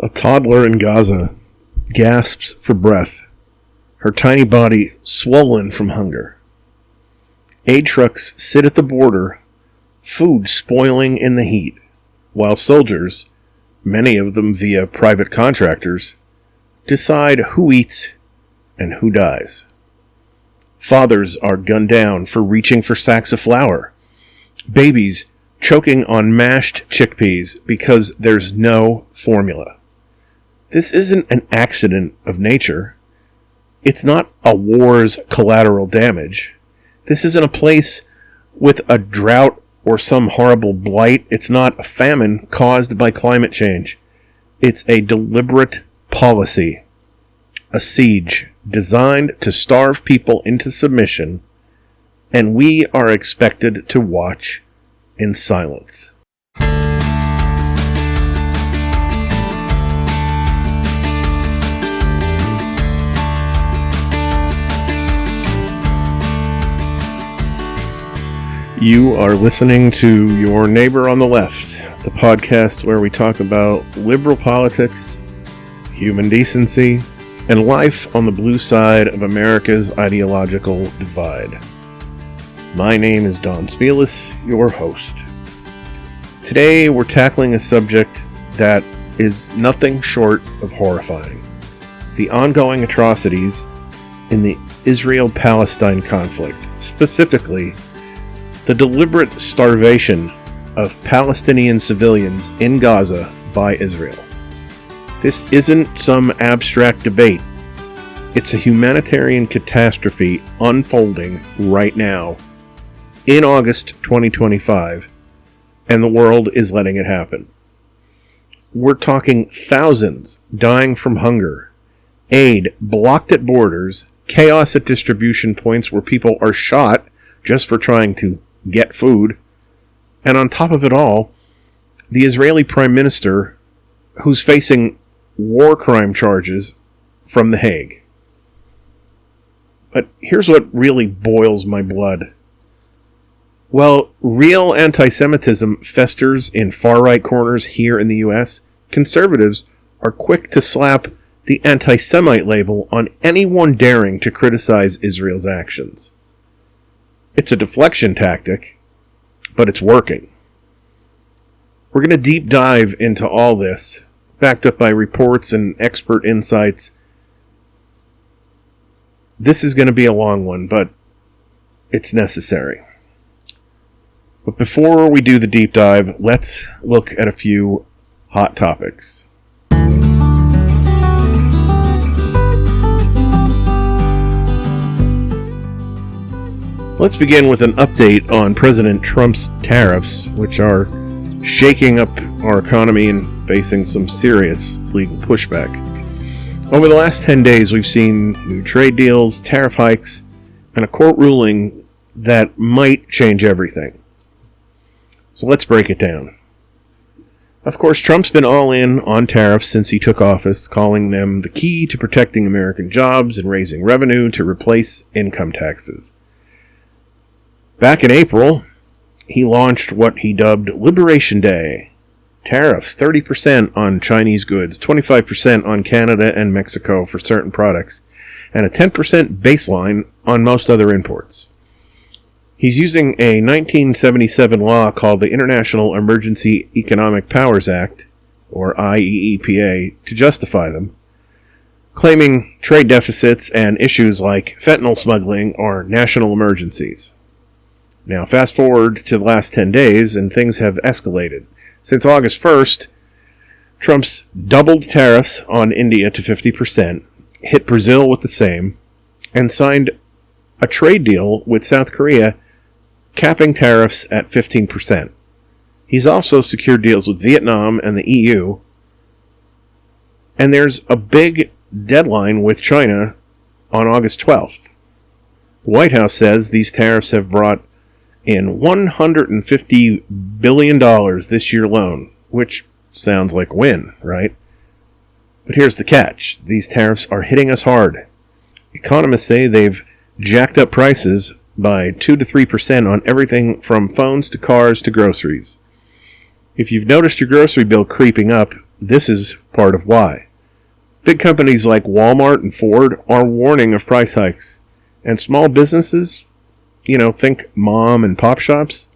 A toddler in Gaza gasps for breath, her tiny body swollen from hunger. Aid trucks sit at the border, food spoiling in the heat, while soldiers, many of them via private contractors, decide who eats and who dies. Fathers are gunned down for reaching for sacks of flour. Babies choking on mashed chickpeas because there's no formula. This isn't an accident of nature. It's not a war's collateral damage. This isn't a place with a drought or some horrible blight. It's not a famine caused by climate change. It's a deliberate policy, a siege designed to starve people into submission, and we are expected to watch in silence. You are listening to Your Neighbor on the Left, the podcast where we talk about liberal politics, human decency, and life on the blue side of America's ideological divide. My name is Don Spielis, your host. Today we're tackling a subject that is nothing short of horrifying: the ongoing atrocities in the Israel-Palestine conflict, specifically the deliberate starvation of Palestinian civilians in Gaza by Israel. This isn't some abstract debate. It's a humanitarian catastrophe unfolding right now in August 2025, and the world is letting it happen. We're talking thousands dying from hunger, aid blocked at borders, chaos at distribution points where people are shot just for trying to get food, and on top of it all, the Israeli Prime Minister who's facing war crime charges from The Hague. But here's what really boils my blood. While real antisemitism festers in far-right corners here in the U.S., conservatives are quick to slap the anti-Semite label on anyone daring to criticize Israel's actions. It's a deflection tactic, but it's working. We're going to deep dive into all this, backed up by reports and expert insights. This is going to be a long one, but it's necessary. But before we do the deep dive, let's look at a few hot topics. Let's begin with an update on President Trump's tariffs, which are shaking up our economy and facing some serious legal pushback. Over the last 10 days, we've seen new trade deals, tariff hikes, and a court ruling that might change everything. So let's break it down. Of course, Trump's been all in on tariffs since he took office, calling them the key to protecting American jobs and raising revenue to replace income taxes. Back in April, he launched what he dubbed Liberation Day. Tariffs 30% on Chinese goods, 25% on Canada and Mexico for certain products, and a 10% baseline on most other imports. He's using a 1977 law called the International Emergency Economic Powers Act, or IEEPA, to justify them, claiming trade deficits and issues like fentanyl smuggling are national emergencies. Now, fast forward to the last 10 days, and things have escalated. Since August 1st, Trump's doubled tariffs on India to 50%, hit Brazil with the same, and signed a trade deal with South Korea capping tariffs at 15%. He's also secured deals with Vietnam and the EU, and there's a big deadline with China on August 12th. The White House says these tariffs have brought in $150 billion this year alone, which sounds like a win, right? But here's the catch. These tariffs are hitting us hard. Economists say they've jacked up prices by 2 to 3% on everything from phones to cars to groceries. If you've noticed your grocery bill creeping up, this is part of why. Big companies like Walmart and Ford are warning of price hikes. And small businesses, think mom and pop shops,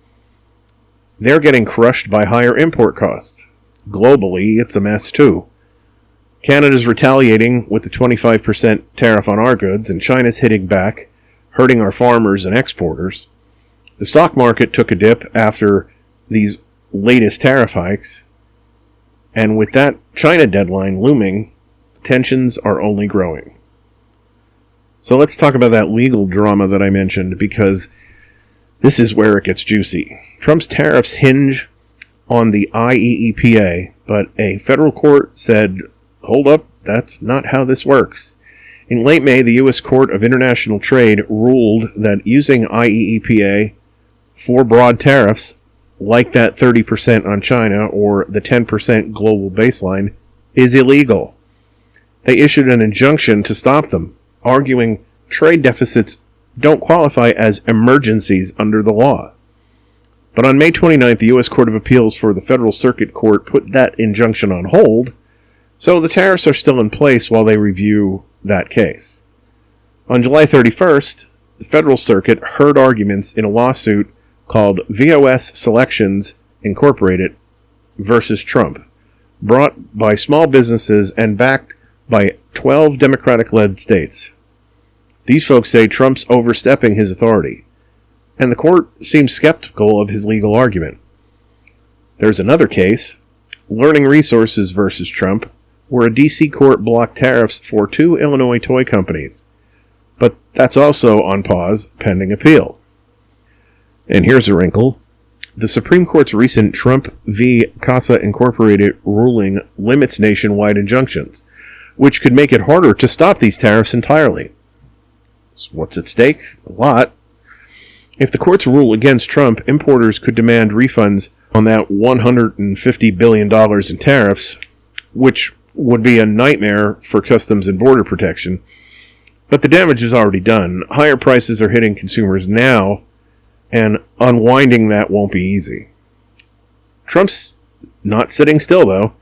they're getting crushed by higher import costs. Globally, it's a mess too. Canada's retaliating with the 25% tariff on our goods, and China's hitting back, hurting our farmers and exporters. The stock market took a dip after these latest tariff hikes, and with that China deadline looming, tensions are only growing. So let's talk about that legal drama that I mentioned, because this is where it gets juicy. Trump's tariffs hinge on the IEEPA, but a federal court said, hold up, that's not how this works. In late May, the U.S. Court of International Trade ruled that using IEEPA for broad tariffs, like that 30% on China or the 10% global baseline, is illegal. They issued an injunction to stop them, arguing trade deficits don't qualify as emergencies under the law. But on May 29th, the U.S. Court of Appeals for the Federal Circuit Court put that injunction on hold, so the tariffs are still in place while they review that case. On July 31st, the Federal Circuit heard arguments in a lawsuit called VOS Selections Incorporated versus Trump, brought by small businesses and backed by 12 Democratic-led states. These folks say Trump's overstepping his authority, and the court seems skeptical of his legal argument. There's another case, Learning Resources versus Trump, where a D.C. court blocked tariffs for 2 Illinois toy companies, but that's also on pause pending appeal. And here's a wrinkle. The Supreme Court's recent Trump v. Gaza Incorporated ruling limits nationwide injunctions, which could make it harder to stop these tariffs entirely. So what's at stake? A lot. If the courts rule against Trump, importers could demand refunds on that $150 billion in tariffs, which would be a nightmare for Customs and Border Protection. But the damage is already done. Higher prices are hitting consumers now, and unwinding that won't be easy. Trump's not sitting still, though.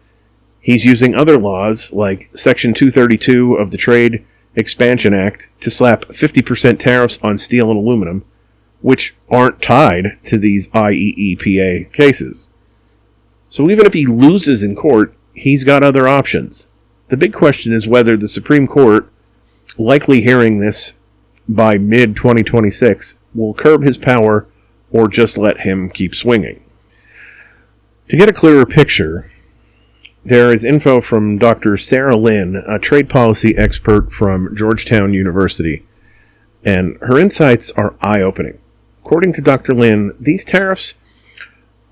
He's using other laws, like Section 232 of the Trade Expansion Act, to slap 50% tariffs on steel and aluminum, which aren't tied to these IEEPA cases. So even if he loses in court, he's got other options. The big question is whether the Supreme Court, likely hearing this by mid-2026, will curb his power or just let him keep swinging. To get a clearer picture, there is info from Dr. Sarah Lynn, a trade policy expert from Georgetown University, and her insights are eye-opening. According to Dr. Lynn, these tariffs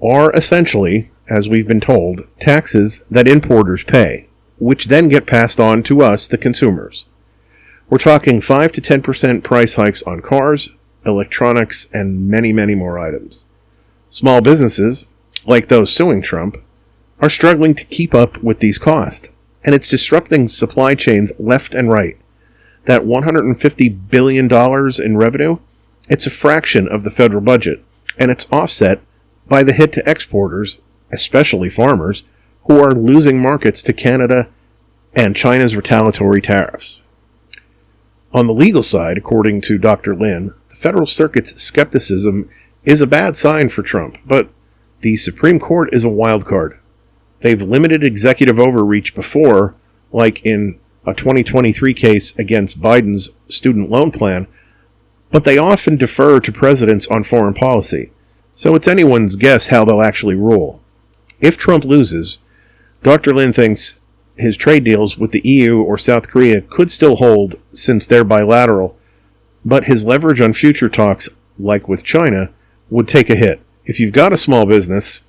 are essentially, as we've been told, taxes that importers pay, which then get passed on to us, the consumers. We're talking 5 to 10% price hikes on cars, electronics, and many, many more items. Small businesses, like those suing Trump, are struggling to keep up with these costs, and it's disrupting supply chains left and right. That $150 billion in revenue, it's a fraction of the federal budget, and it's offset by the hit to exporters, especially farmers, who are losing markets to Canada and China's retaliatory tariffs. On the legal side, according to Dr. Lynn, the Federal Circuit's skepticism is a bad sign for Trump, but the Supreme Court is a wild card. They've limited executive overreach before, like in a 2023 case against Biden's student loan plan, but they often defer to presidents on foreign policy, so it's anyone's guess how they'll actually rule. If Trump loses, Dr. Lynn thinks his trade deals with the EU or South Korea could still hold since they're bilateral, but his leverage on future talks, like with China, would take a hit. If you've got a small business,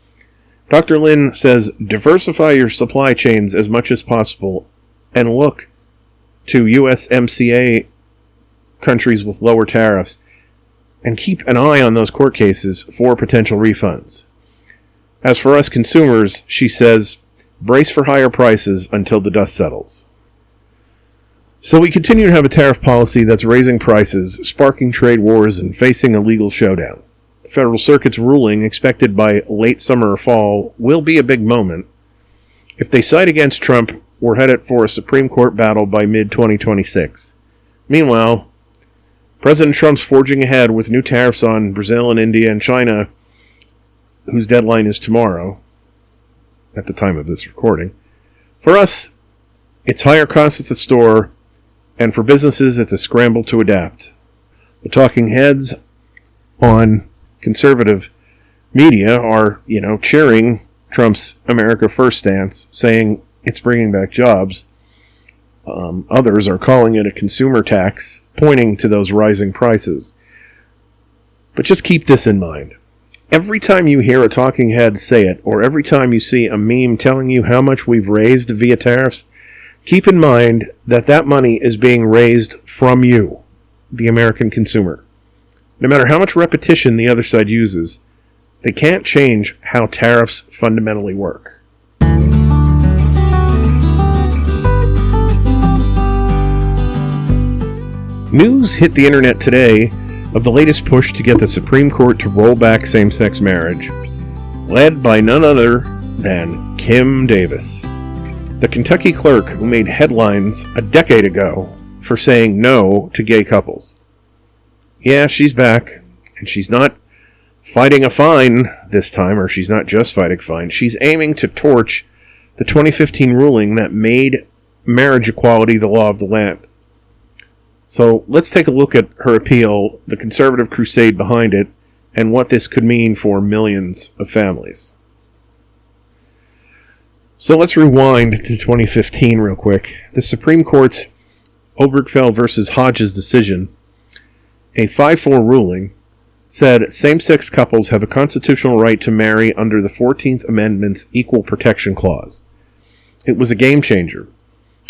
Dr. Lynn says diversify your supply chains as much as possible and look to USMCA countries with lower tariffs and keep an eye on those court cases for potential refunds. As for us consumers, she says, brace for higher prices until the dust settles. So we continue to have a tariff policy that's raising prices, sparking trade wars, and facing a legal showdown. The Federal Circuit's ruling, expected by late summer or fall, will be a big moment. If they side against Trump, we're headed for a Supreme Court battle by mid-2026. Meanwhile, President Trump's forging ahead with new tariffs on Brazil and India and China, whose deadline is tomorrow, at the time of this recording. For us, it's higher costs at the store, and for businesses, it's a scramble to adapt. The talking heads on conservative media are, cheering Trump's America First stance, saying it's bringing back jobs. Others are calling it a consumer tax, pointing to those rising prices. But just keep this in mind. Every time you hear a talking head say it, or every time you see a meme telling you how much we've raised via tariffs, keep in mind that that money is being raised from you, the American consumer. No matter how much repetition the other side uses, they can't change how tariffs fundamentally work. News hit the internet today of the latest push to get the Supreme Court to roll back same-sex marriage, led by none other than Kim Davis, the Kentucky clerk who made headlines a decade ago for saying no to gay couples. Yeah, she's back, and she's not fighting a fine this time, or she's not just fighting a fine. She's aiming to torch the 2015 ruling that made marriage equality the law of the land. So let's take a look at her appeal, the conservative crusade behind it, and what this could mean for millions of families. So let's rewind to 2015 real quick. The Supreme Court's Obergefell versus Hodges decision, a 5-4 ruling, said same-sex couples have a constitutional right to marry under the 14th Amendment's Equal Protection Clause. It was a game changer.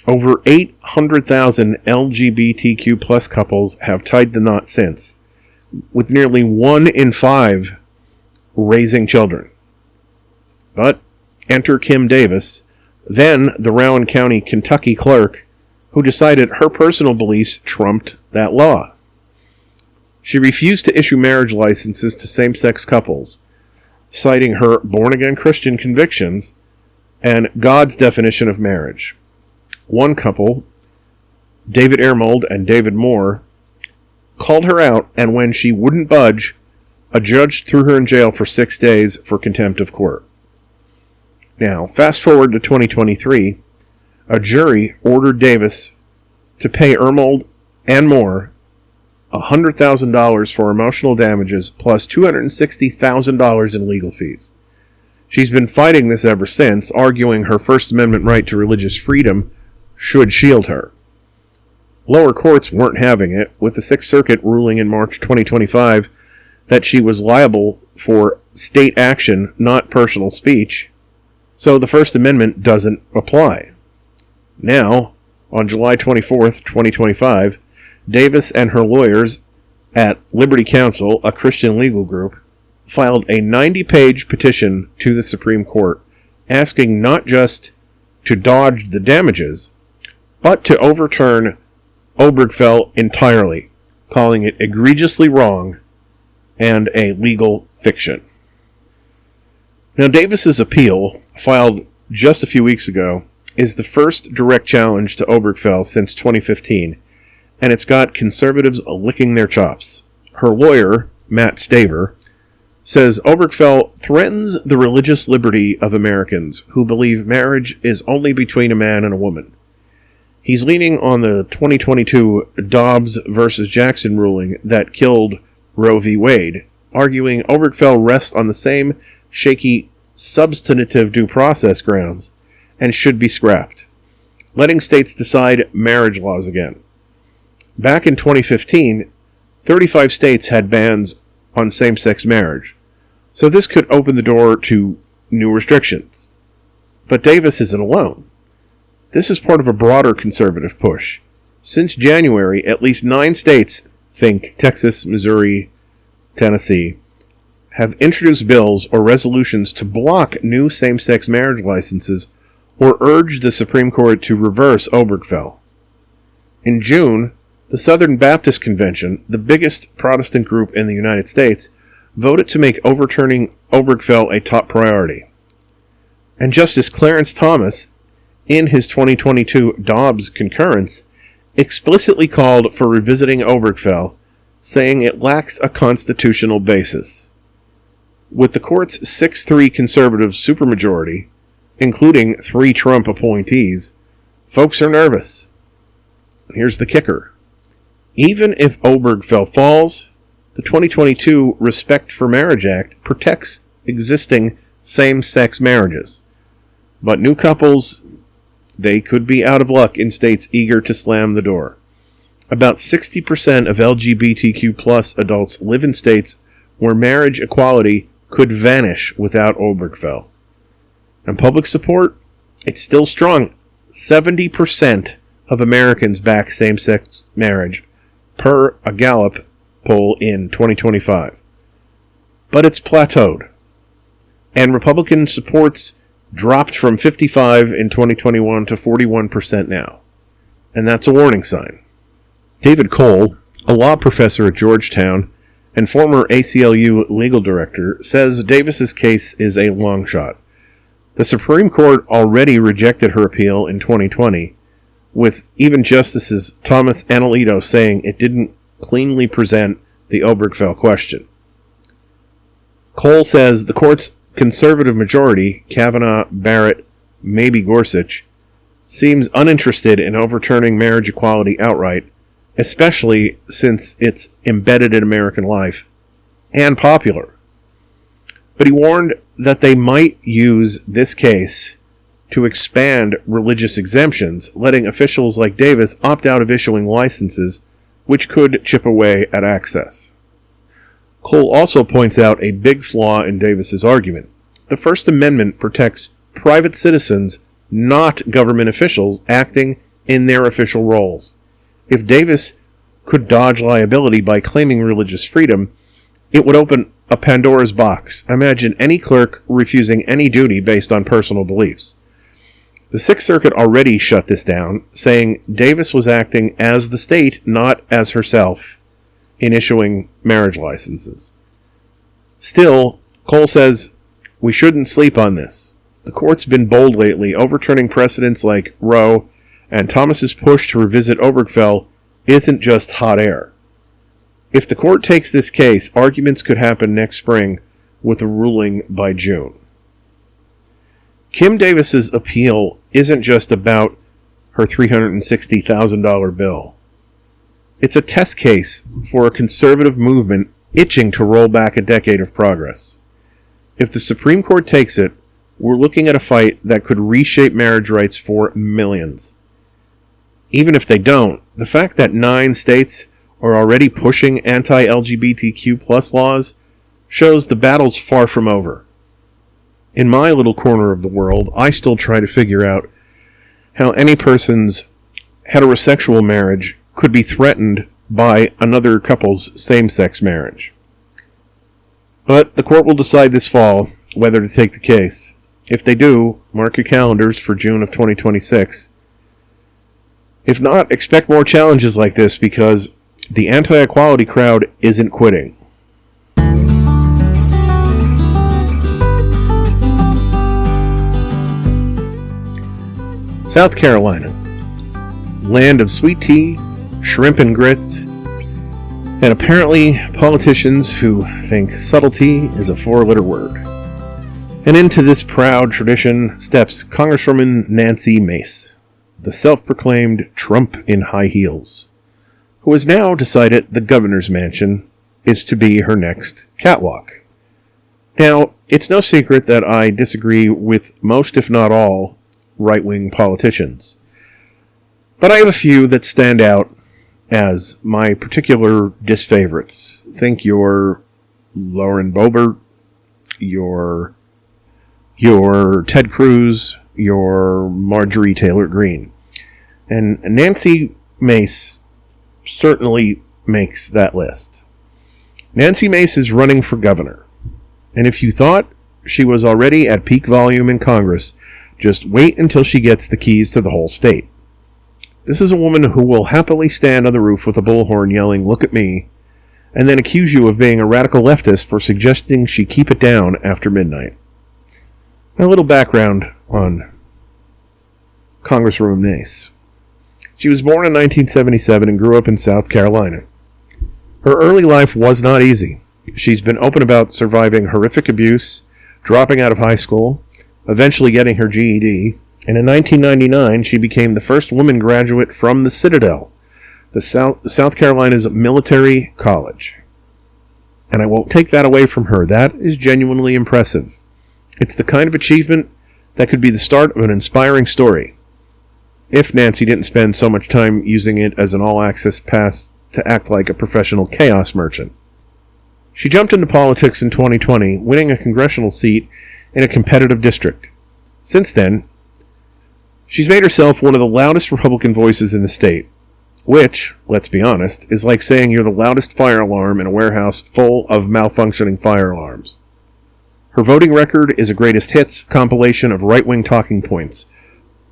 Over 800,000 LGBTQ plus couples have tied the knot since, with nearly 1 in 5 raising children. But enter Kim Davis, then the Rowan County, Kentucky clerk, who decided her personal beliefs trumped that law. She refused to issue marriage licenses to same-sex couples, citing her born-again Christian convictions and God's definition of marriage. One couple, David Ermold and David Moore, called her out, and when she wouldn't budge, a judge threw her in jail for 6 days for contempt of court. Now, fast forward to 2023, a jury ordered Davis to pay Ermold and Moore $100,000 for emotional damages plus $260,000 in legal fees. She's been fighting this ever since, arguing her First Amendment right to religious freedom should shield her. Lower courts weren't having it, with the Sixth Circuit ruling in March 2025 that she was liable for state action, not personal speech, so the First Amendment doesn't apply. Now, on July 24th, 2025, Davis and her lawyers at Liberty Counsel, a Christian legal group, filed a 90-page petition to the Supreme Court asking not just to dodge the damages, but to overturn Obergefell entirely, calling it egregiously wrong and a legal fiction. Now, Davis's appeal, filed just a few weeks ago, is the first direct challenge to Obergefell since 2015, and it's got conservatives licking their chops. Her lawyer, Matt Staver, says Obergefell threatens the religious liberty of Americans who believe marriage is only between a man and a woman. He's leaning on the 2022 Dobbs versus Jackson ruling that killed Roe v. Wade, arguing Obergefell rests on the same shaky substantive due process grounds and should be scrapped, letting states decide marriage laws again. Back in 2015, 35 states had bans on same-sex marriage, so this could open the door to new restrictions. But Davis isn't alone. This is part of a broader conservative push. Since January, at least 9 states, think Texas, Missouri, Tennessee, have introduced bills or resolutions to block new same-sex marriage licenses or urge the Supreme Court to reverse Obergefell. In June, the Southern Baptist Convention, the biggest Protestant group in the United States, voted to make overturning Obergefell a top priority. And Justice Clarence Thomas, in his 2022 Dobbs concurrence, explicitly called for revisiting Obergefell, saying it lacks a constitutional basis. With the court's 6-3 conservative supermajority, including 3 Trump appointees, folks are nervous. Here's the kicker. Even if Obergefell falls, the 2022 Respect for Marriage Act protects existing same-sex marriages. But new couples, they could be out of luck in states eager to slam the door. About 60% of LGBTQ plus adults live in states where marriage equality could vanish without Obergefell. And public support, it's still strong. 70% of Americans back same-sex marriage, per a Gallup poll in 2025. But it's plateaued. And Republican support's dropped from 55 in 2021 to 41% now. And that's a warning sign. David Cole, a law professor at Georgetown and former ACLU legal director, says Davis's case is a long shot. The Supreme Court already rejected her appeal in 2020, with even Justices Thomas and Alito saying it didn't cleanly present the Obergefell question. Cole says the court's conservative majority, Kavanaugh, Barrett, maybe Gorsuch, seems uninterested in overturning marriage equality outright, especially since it's embedded in American life and popular. But he warned that they might use this case to expand religious exemptions, letting officials like Davis opt out of issuing licenses, which could chip away at access. Cole also points out a big flaw in Davis's argument. The First Amendment protects private citizens, not government officials, acting in their official roles. If Davis could dodge liability by claiming religious freedom, it would open a Pandora's box. Imagine any clerk refusing any duty based on personal beliefs. The Sixth Circuit already shut this down, saying Davis was acting as the state, not as herself, in issuing marriage licenses. Still, Cole says, we shouldn't sleep on this. The court's been bold lately, overturning precedents like Roe, and Thomas's push to revisit Obergefell isn't just hot air. If the court takes this case, arguments could happen next spring with a ruling by June. Kim Davis's appeal isn't just about her $360,000 bill. It's a test case for a conservative movement itching to roll back a decade of progress. If the Supreme Court takes it, we're looking at a fight that could reshape marriage rights for millions. Even if they don't, the fact that 9 states are already pushing anti-LGBTQ plus laws shows the battle's far from over. In my little corner of the world, I still try to figure out how any person's heterosexual marriage could be threatened by another couple's same-sex marriage. But the court will decide this fall whether to take the case. If they do, mark your calendars for June of 2026. If not, expect more challenges like this because the anti-equality crowd isn't quitting. South Carolina, land of sweet tea, shrimp and grits, and apparently politicians who think subtlety is a 4-letter word. And into this proud tradition steps Congresswoman Nancy Mace, the self-proclaimed Trump in high heels, who has now decided the governor's mansion is to be her next catwalk. Now, it's no secret that I disagree with most, if not all, right-wing politicians. But I have a few that stand out as my particular disfavorites. Think your Lauren Boebert, your Ted Cruz, your Marjorie Taylor Greene. And Nancy Mace certainly makes that list. Nancy Mace is running for governor. And if you thought she was already at peak volume in Congress, just wait until she gets the keys to the whole state. This is a woman who will happily stand on the roof with a bullhorn yelling, "Look at me," and then accuse you of being a radical leftist for suggesting she keep it down after midnight. A little background on Congresswoman Mace. She was born in 1977 and grew up in South Carolina. Her early life was not easy. She's been open about surviving horrific abuse, dropping out of high school, eventually getting her GED, and in 1999 she became the first woman graduate from the Citadel, the South Carolina's military college. And I won't take that away from her. That is genuinely impressive. It's the kind of achievement that could be the start of an inspiring story, if Nancy didn't spend so much time using it as an all-access pass to act like a professional chaos merchant. She jumped into politics in 2020, winning a congressional seat in a competitive district. Since then, she's made herself one of the loudest Republican voices in the state, which, let's be honest, is like saying you're the loudest fire alarm in a warehouse full of malfunctioning fire alarms. Her voting record is a greatest hits compilation of right-wing talking points.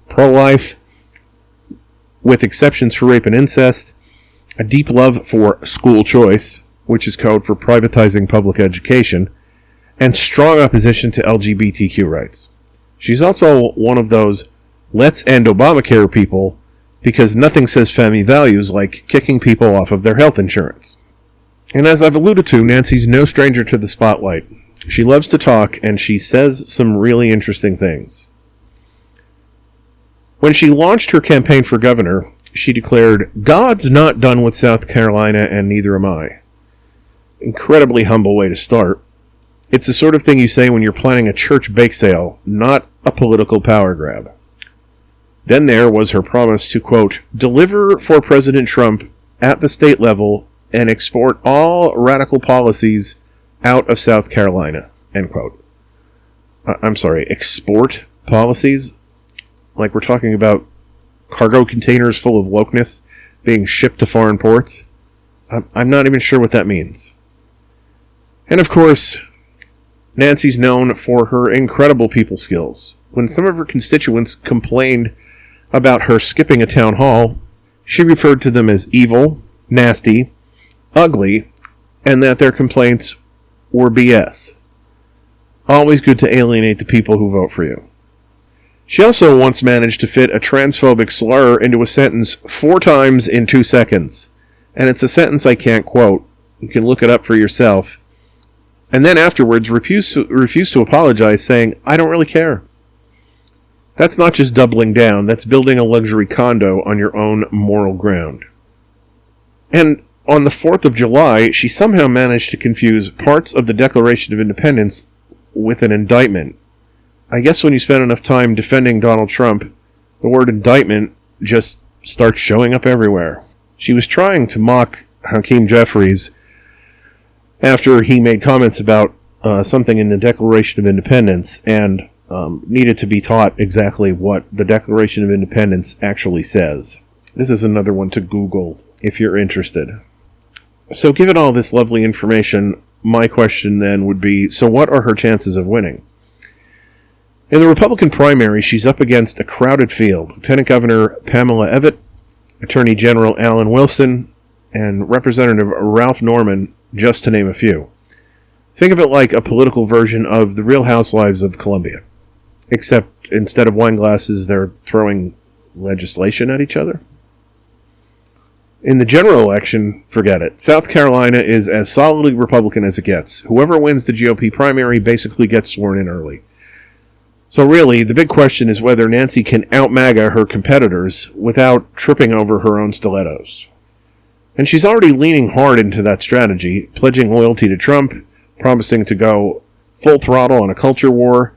Pro-life, with exceptions for rape and incest, a deep love for school choice, which is code for privatizing public education, and strong opposition to LGBTQ rights. She's also one of those let's end Obamacare people, because nothing says family values like kicking people off of their health insurance. And as I've alluded to, Nancy's no stranger to the spotlight. She loves to talk, and she says some really interesting things. When she launched her campaign for governor, she declared, "God's not done with South Carolina, and neither am I." Incredibly humble way to start. It's the sort of thing you say when you're planning a church bake sale, not a political power grab. Then there was her promise to, quote, "deliver for President Trump at the state level and export all radical policies out of South Carolina," end quote. I'm sorry, export policies? Like we're talking about cargo containers full of wokeness being shipped to foreign ports? I'm not even sure what that means. And of course, Nancy's known for her incredible people skills. When some of her constituents complained about her skipping a town hall, she referred to them as evil, nasty, ugly, and that their complaints were BS. Always good to alienate the people who vote for you. She also once managed to fit a transphobic slur into a sentence 4 times in 2 seconds. And it's a sentence I can't quote. You can look it up for yourself. And then afterwards refused to apologize, saying, "I don't really care." That's not just doubling down, that's building a luxury condo on your own moral ground. And on the 4th of July, she somehow managed to confuse parts of the Declaration of Independence with an indictment. I guess when you spend enough time defending Donald Trump, the word indictment just starts showing up everywhere. She was trying to mock Hakeem Jeffries after he made comments about something in the Declaration of Independence and needed to be taught exactly what the Declaration of Independence actually says. This is another one to Google if you're interested. So given all this lovely information, my question then would be, so what are her chances of winning? In the Republican primary, she's up against a crowded field. Lieutenant Governor Pamela Evette, Attorney General Alan Wilson, and Representative Ralph Norman, just to name a few. Think of it like a political version of the Real Housewives of Columbia. Except instead of wine glasses, they're throwing legislation at each other. In the general election, forget it. South Carolina is as solidly Republican as it gets. Whoever wins the GOP primary basically gets sworn in early. So really, the big question is whether Nancy can out-MAGA her competitors without tripping over her own stilettos. And she's already leaning hard into that strategy, pledging loyalty to Trump, promising to go full throttle on a culture war,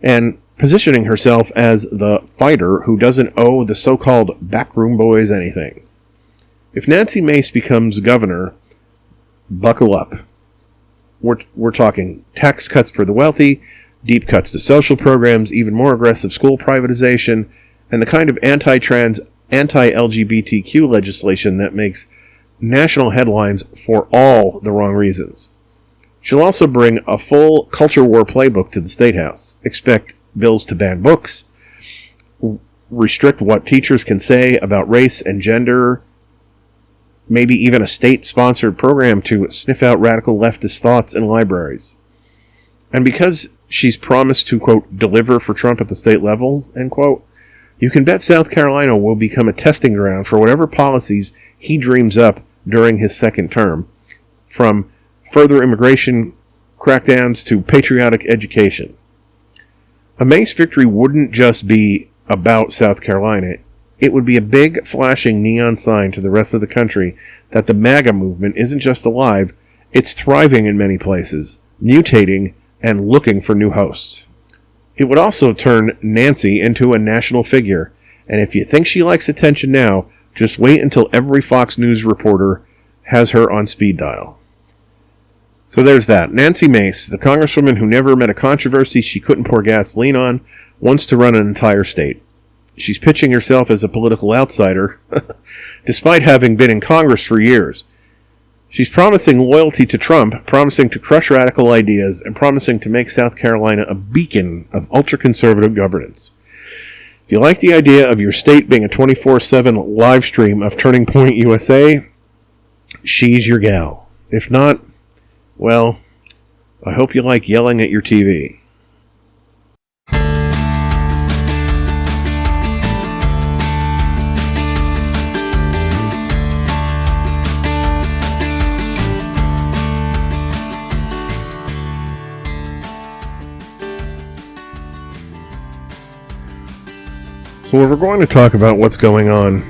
and positioning herself as the fighter who doesn't owe the so-called backroom boys anything. If Nancy Mace becomes governor, buckle up. We're talking tax cuts for the wealthy, deep cuts to social programs, even more aggressive school privatization, and the kind of anti-trans, anti-LGBTQ legislation that makes national headlines for all the wrong reasons. She'll also bring a full culture war playbook to the State House. Expect bills to ban books, restrict what teachers can say about race and gender, maybe even a state-sponsored program to sniff out radical leftist thoughts in libraries. And because she's promised to, quote, deliver for Trump at the state level, end quote, you can bet South Carolina will become a testing ground for whatever policies he dreams up during his second term, from further immigration crackdowns to patriotic education. A Mace victory wouldn't just be about South Carolina. It would be a big, flashing neon sign to the rest of the country that the MAGA movement isn't just alive, it's thriving in many places, mutating, and looking for new hosts. It would also turn Nancy into a national figure, and if you think she likes attention now, just wait until every Fox News reporter has her on speed dial. So there's that. Nancy Mace, the congresswoman who never met a controversy she couldn't pour gasoline on, wants to run an entire state. She's pitching herself as a political outsider, despite having been in Congress for years. She's promising loyalty to Trump, promising to crush radical ideas, and promising to make South Carolina a beacon of ultra-conservative governance. If you like the idea of your state being a 24/7 live stream of Turning Point USA, she's your gal. If not, well, I hope you like yelling at your TV. So if we're going to talk about what's going on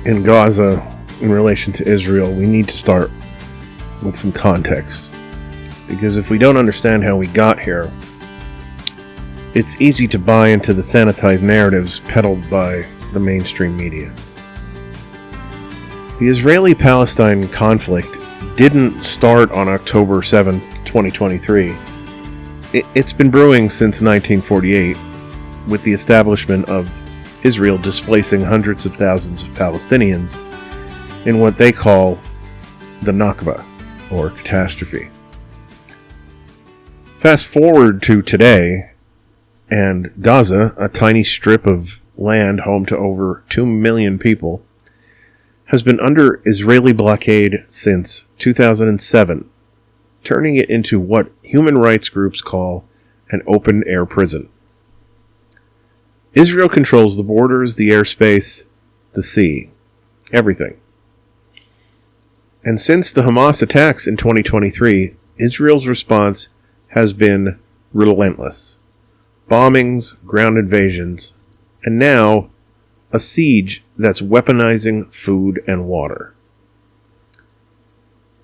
in Gaza in relation to Israel, we need to start with some context. Because if we don't understand how we got here, it's easy to buy into the sanitized narratives peddled by the mainstream media. The Israeli-Palestine conflict didn't start on October 7, 2023. It's been brewing since 1948. With the establishment of Israel displacing hundreds of thousands of Palestinians in what they call the Nakba, or catastrophe. Fast forward to today, and Gaza, a tiny strip of land home to over 2 million people, has been under Israeli blockade since 2007, turning it into what human rights groups call an open-air prison. Israel controls the borders, the airspace, the sea, everything. And since the Hamas attacks in 2023, Israel's response has been relentless. Bombings, ground invasions, and now a siege that's weaponizing food and water.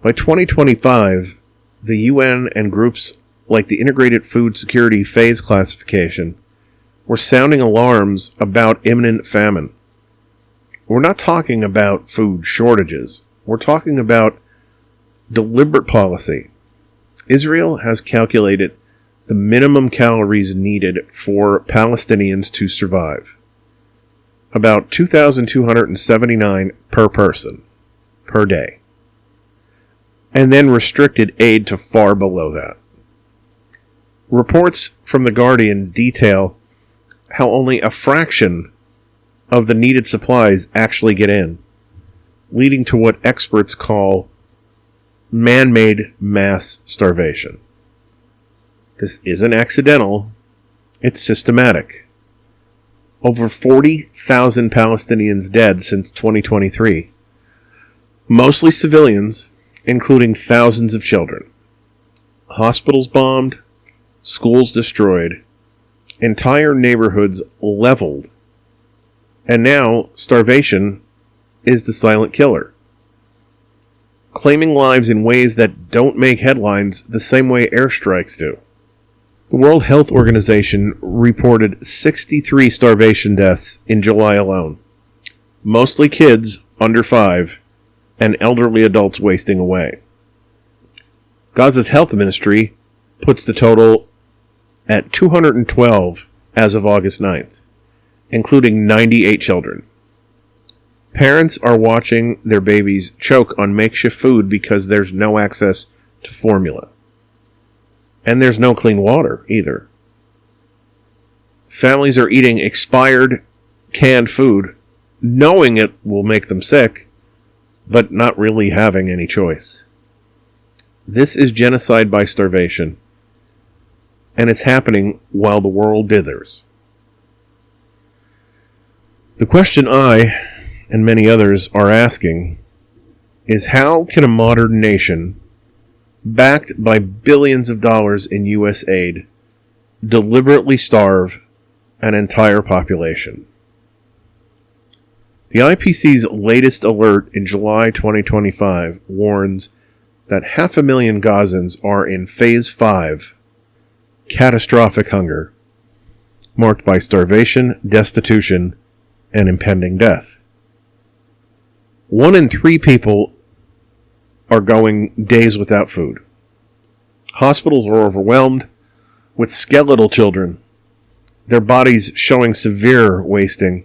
By 2025, the UN and groups like the Integrated Food Security Phase Classification were sounding alarms about imminent famine. We're not talking about food shortages. We're talking about deliberate policy. Israel has calculated the minimum calories needed for Palestinians to survive. About 2,279 per person, per day. And then restricted aid to far below that. Reports from The Guardian detail how only a fraction of the needed supplies actually get in, leading to what experts call man-made mass starvation. This isn't accidental, it's systematic. Over 40,000 Palestinians dead since 2023. Mostly civilians, including thousands of children. Hospitals bombed, schools destroyed, entire neighborhoods leveled, and now starvation is the silent killer, claiming lives in ways that don't make headlines the same way airstrikes do. The World Health Organization reported 63 starvation deaths in July alone, mostly kids under 5 and elderly adults wasting away. Gaza's health ministry puts the total at 212 as of August 9th, including 98 children. Parents are watching their babies choke on makeshift food because there's no access to formula. And there's no clean water either. Families are eating expired, canned food, knowing it will make them sick, but not really having any choice. This is genocide by starvation. and it's happening while the world dithers. The question I and many others are asking is, how can a modern nation, backed by billions of dollars in U.S. aid, deliberately starve an entire population? The IPCC's latest alert in July 2025 warns that 500,000 Gazans are in Phase 5, catastrophic hunger, marked by starvation, destitution, and impending death. 1 in 3 people are going days without food. Hospitals are overwhelmed with skeletal children, their bodies showing severe wasting.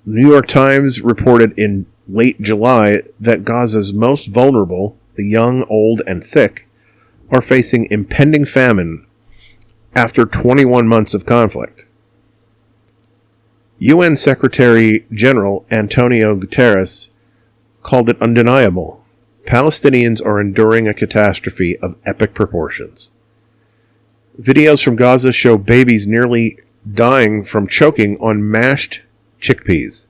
The New York Times reported in late July that Gaza's most vulnerable, the young, old, and sick, are facing impending famine after 21 months of conflict. UN Secretary General Antonio Guterres called it undeniable. Palestinians are enduring a catastrophe of epic proportions. Videos from Gaza show babies nearly dying from choking on mashed chickpeas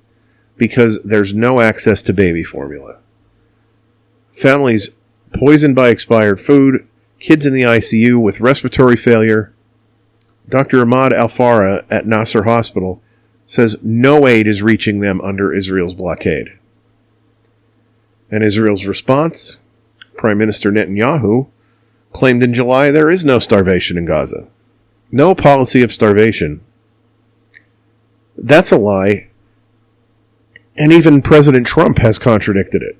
because there's no access to baby formula. Families poisoned by expired food, kids in the ICU with respiratory failure. Dr. Ahmad Al-Farah at Nasser Hospital says no aid is reaching them under Israel's blockade. And Israel's response? Prime Minister Netanyahu claimed in July there is no starvation in Gaza. No policy of starvation. That's a lie, and even President Trump has contradicted it.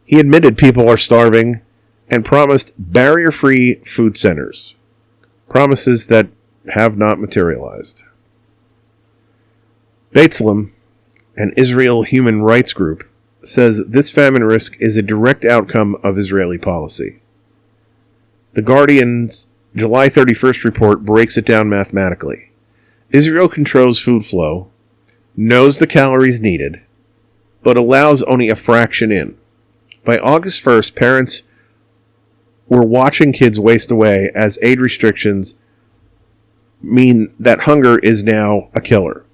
He admitted people are starving and promised barrier-free food centers, promises that have not materialized. B'Tselem, an Israel human rights group, says this famine risk is a direct outcome of Israeli policy. The Guardian's July 31st report breaks it down mathematically. Israel controls food flow, knows the calories needed, but allows only a fraction in. By August 1st, parents were watching kids waste away as aid restrictions mean that hunger is now a killer.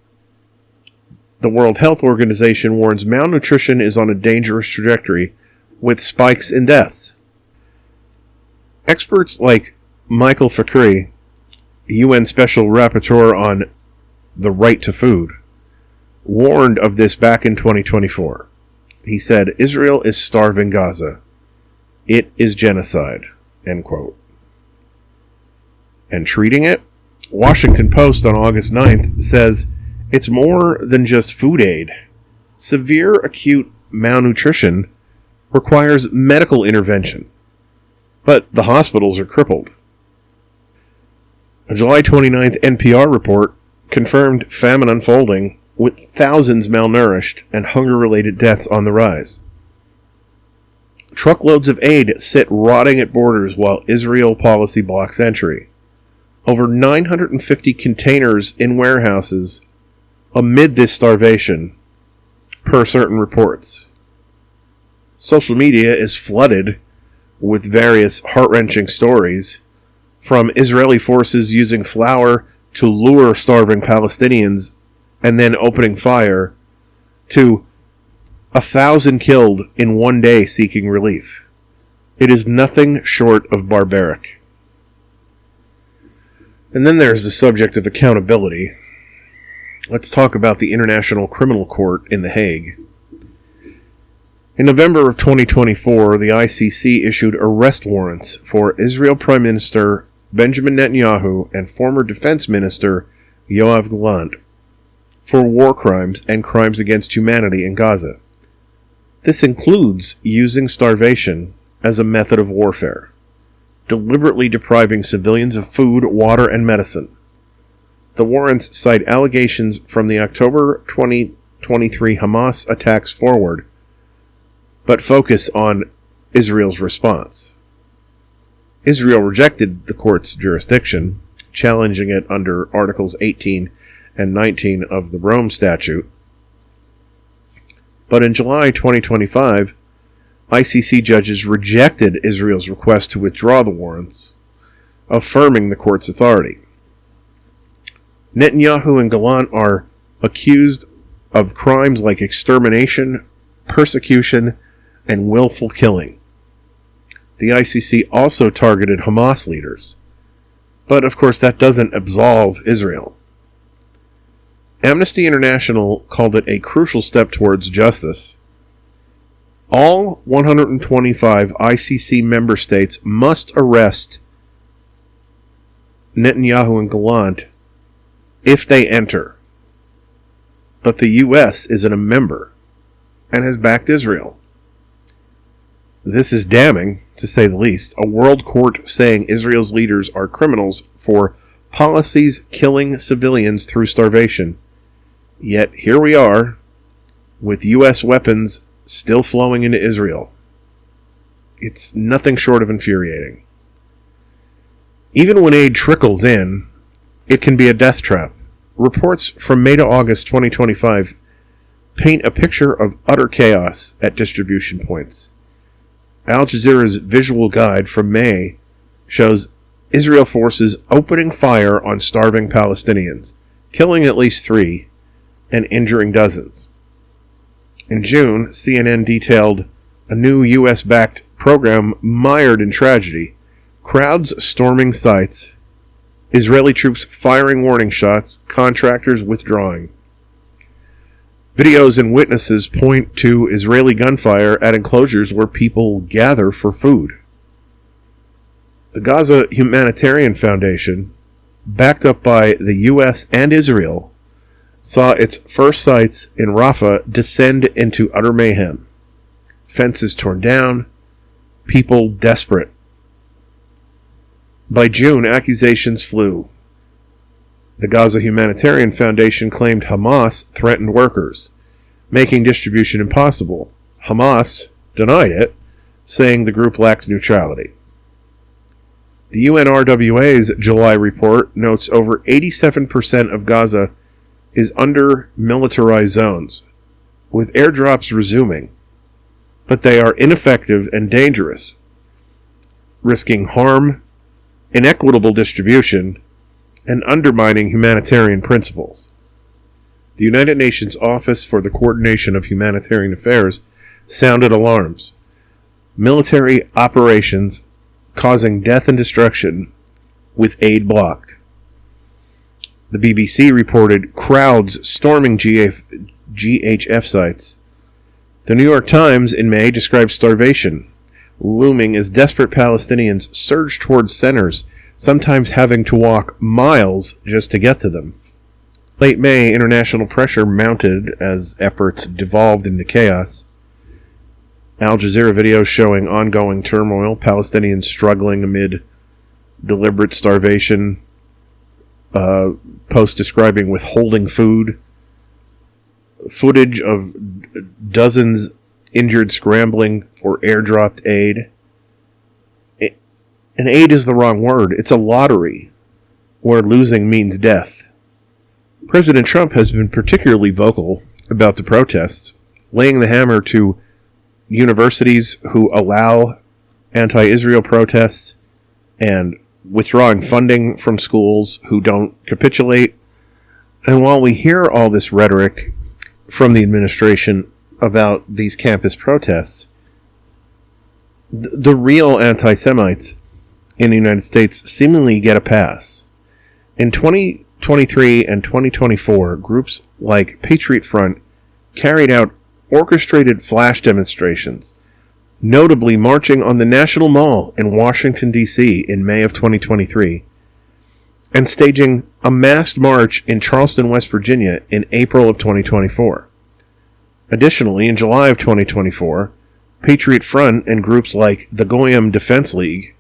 The World Health Organization warns malnutrition is on a dangerous trajectory with spikes in deaths. Experts like Michael Fakhri, UN Special Rapporteur on the Right to Food, warned of this back in 2024. He said, Israel is starving Gaza. It is genocide, end quote. And treating it? Washington Post on August 9th says it's more than just food aid. Severe acute malnutrition requires medical intervention, but the hospitals are crippled. A July 29th NPR report confirmed famine unfolding, with thousands malnourished and hunger-related deaths on the rise. Truckloads of aid sit rotting at borders while Israel policy blocks entry. Over 950 containers in warehouses amid this starvation, per certain reports. Social media is flooded with various heart-wrenching stories, from Israeli forces using flour to lure starving Palestinians and then opening fire, to 1,000 killed in one day seeking relief. It is nothing short of barbaric. And then there's the subject of accountability. Let's talk about the International Criminal Court in The Hague. In November of 2024, the ICC issued arrest warrants for Israel Prime Minister Benjamin Netanyahu and former Defense Minister Yoav Gallant for war crimes and crimes against humanity in Gaza. This includes using starvation as a method of warfare, deliberately depriving civilians of food, water, and medicine. The warrants cite allegations from the October 2023 Hamas attacks forward, but focus on Israel's response. Israel rejected the court's jurisdiction, challenging it under Articles 18 and 19 of the Rome Statute. But in July 2025, ICC judges rejected Israel's request to withdraw the warrants, affirming the court's authority. Netanyahu and Gallant are accused of crimes like extermination, persecution, and willful killing. The ICC also targeted Hamas leaders. But, of course, that doesn't absolve Israel. Amnesty International called it a crucial step towards justice. All 125 ICC member states must arrest Netanyahu and Gallant if they enter. But the U.S. isn't a member and has backed Israel. This is damning, to say the least. A world court saying Israel's leaders are criminals for policies killing civilians through starvation. Yet here we are, with U.S. weapons still flowing into Israel. It's nothing short of infuriating. Even when aid trickles in, it can be a death trap. Reports from May to August 2025 paint a picture of utter chaos at distribution points. Al Jazeera's visual guide from May shows Israel forces opening fire on starving Palestinians, killing at least 3 and injuring dozens. In June, CNN detailed a new U.S.-backed program mired in tragedy, crowds storming sites, Israeli troops firing warning shots, contractors withdrawing. Videos and witnesses point to Israeli gunfire at enclosures where people gather for food. The Gaza Humanitarian Foundation, backed up by the U.S. and Israel, saw its first sites in Rafah descend into utter mayhem. Fences torn down, people desperate. By June, accusations flew. The Gaza Humanitarian Foundation claimed Hamas threatened workers, making distribution impossible. Hamas denied it, saying the group lacks neutrality. The UNRWA's July report notes over 87% of Gaza is under militarized zones, with airdrops resuming, but they are ineffective and dangerous, risking harm, inequitable distribution, and undermining humanitarian principles. The United Nations Office for the Coordination of Humanitarian Affairs sounded alarms. Military operations causing death and destruction, with aid blocked. The BBC reported crowds storming GHF sites. The New York Times in May described starvation looming as desperate Palestinians surged towards centers, sometimes having to walk miles just to get to them. Late May, international pressure mounted as efforts devolved into chaos. Al Jazeera videos showing ongoing turmoil, Palestinians struggling amid deliberate starvation, posts describing withholding food, footage of dozens injured scrambling for airdropped aid. And aid is the wrong word. It's a lottery where losing means death. President Trump has been particularly vocal about the protests, laying the hammer to universities who allow anti-Israel protests and withdrawing funding from schools who don't capitulate. And while we hear all this rhetoric from the administration about these campus protests, the real anti-Semites in the United States seemingly get a pass. In 2023 and 2024, groups like Patriot Front carried out orchestrated flash demonstrations, notably marching on the National Mall in Washington, D.C. in May of 2023, and staging a massed march in Charleston, West Virginia in April of 2024. Additionally, in July of 2024, Patriot Front and groups like the Goyim Defense League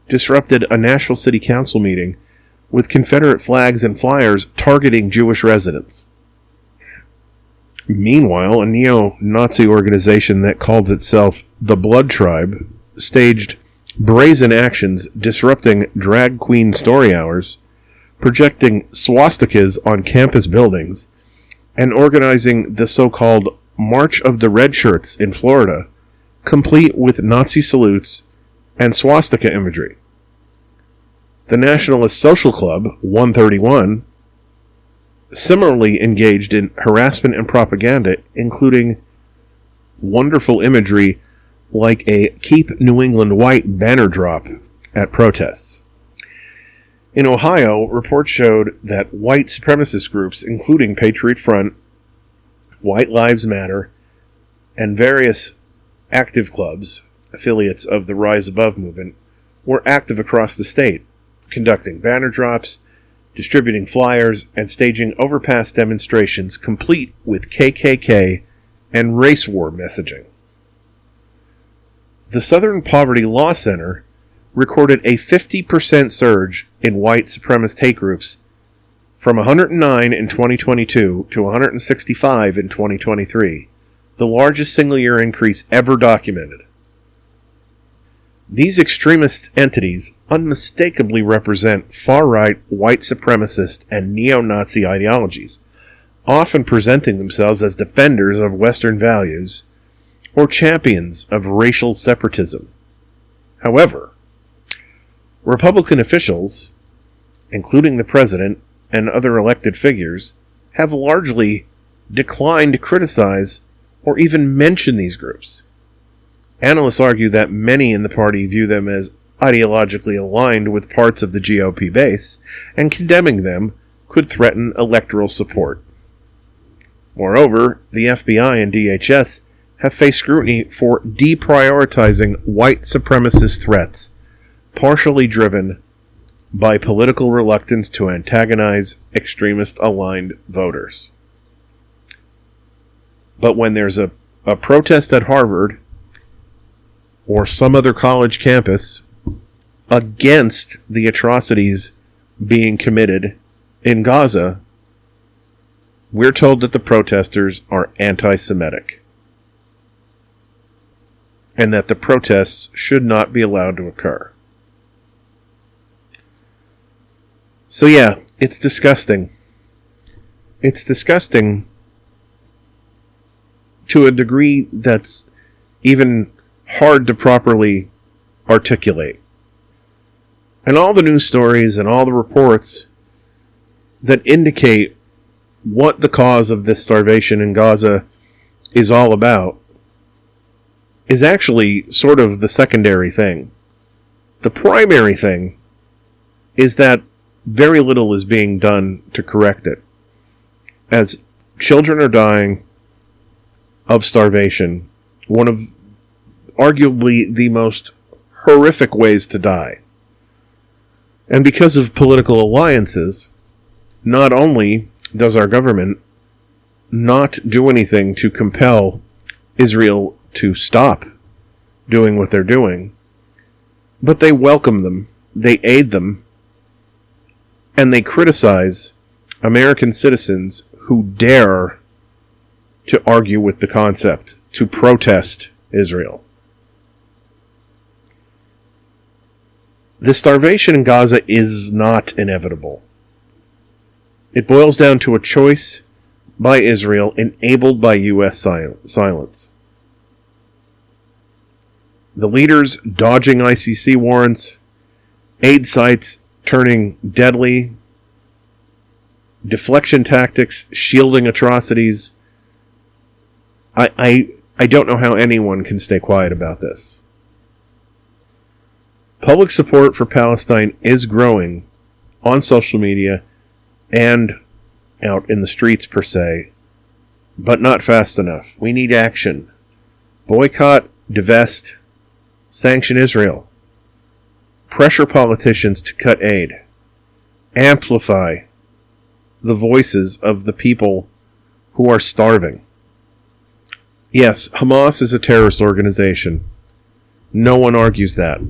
disrupted a Nashville City Council meeting with Confederate flags and flyers targeting Jewish residents. Meanwhile, a neo-Nazi organization that calls itself the Blood Tribe staged brazen actions disrupting drag queen story hours, projecting swastikas on campus buildings, and organizing the so-called March of the Red Shirts in Florida, complete with Nazi salutes and swastika imagery. The Nationalist Social Club, 131, similarly engaged in harassment and propaganda, including wonderful imagery like a Keep New England White banner drop at protests. In Ohio, reports showed that white supremacist groups, including Patriot Front, White Lives Matter, and various active clubs, affiliates of the Rise Above movement, were active across the state, conducting banner drops, distributing flyers, and staging overpass demonstrations complete with KKK and race war messaging. The Southern Poverty Law Center recorded a 50% surge in white supremacist hate groups from 109 in 2022 to 165 in 2023, the largest single-year increase ever documented. These extremist entities unmistakably represent far-right white supremacist and neo-Nazi ideologies, often presenting themselves as defenders of Western values or champions of racial separatism. However, Republican officials, including the president and other elected figures, have largely declined to criticize or even mention these groups. Analysts argue that many in the party view them as ideologically aligned with parts of the GOP base, and condemning them could threaten electoral support. Moreover, the FBI and DHS have faced scrutiny for deprioritizing white supremacist threats, partially driven by political reluctance to antagonize extremist-aligned voters. But when there's a protest at Harvard or some other college campus against the atrocities being committed in Gaza, we're told that the protesters are anti-Semitic and that the protests should not be allowed to occur. So yeah, it's disgusting. It's disgusting to a degree that's even hard to properly articulate. And all the news stories and all the reports that indicate what the cause of this starvation in Gaza is all about is actually sort of the secondary thing. The primary thing is that very little is being done to correct it, as children are dying of starvation, one of arguably the most horrific ways to die. And because of political alliances, not only does our government not do anything to compel Israel to stop doing what they're doing, but they welcome them, they aid them, and they criticize American citizens who dare to argue with the concept, to protest Israel. The starvation in Gaza is not inevitable. It boils down to a choice by Israel enabled by U.S. silence. The leaders dodging ICC warrants, aid sites turning deadly, deflection tactics shielding atrocities. I don't know how anyone can stay quiet about this. Public support for Palestine is growing on social media and out in the streets per se, but not fast enough. We need action. Boycott, divest, sanction Israel. Pressure politicians to cut aid. Amplify the voices of the people who are starving. Yes, Hamas is a terrorist organization. No one argues that.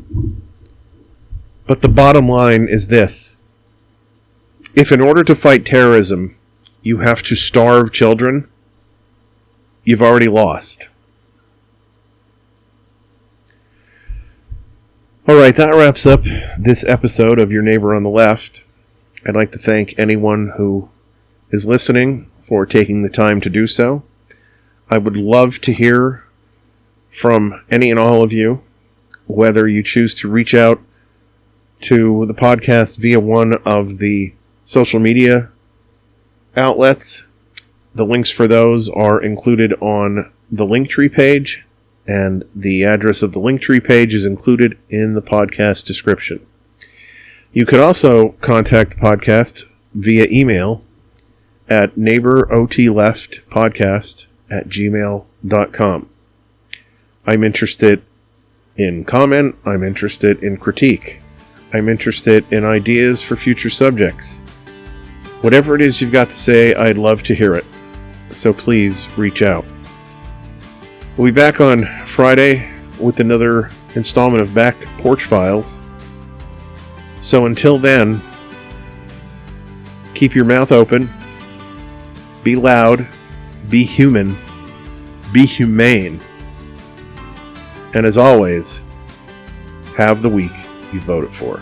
But the bottom line is this. If in order to fight terrorism, you have to starve children, you've already lost. Alright, that wraps up this episode of Your Neighbor on the Left. I'd like to thank anyone who is listening for taking the time to do so. I would love to hear from any and all of you, whether you choose to reach out to the podcast via one of the social media outlets. The links for those are included on the Linktree page, and the address of the Linktree page is included in the podcast description. You could also contact the podcast via email at neighborotleftpodcast@gmail.com. I'm interested in comment. I'm interested in critique. I'm interested in ideas for future subjects. Whatever it is you've got to say, I'd love to hear it. So please reach out. We'll be back on Friday with another installment of Back Porch Files. So until then, keep your mouth open, be loud, be human, be humane, and as always, have the week you voted for.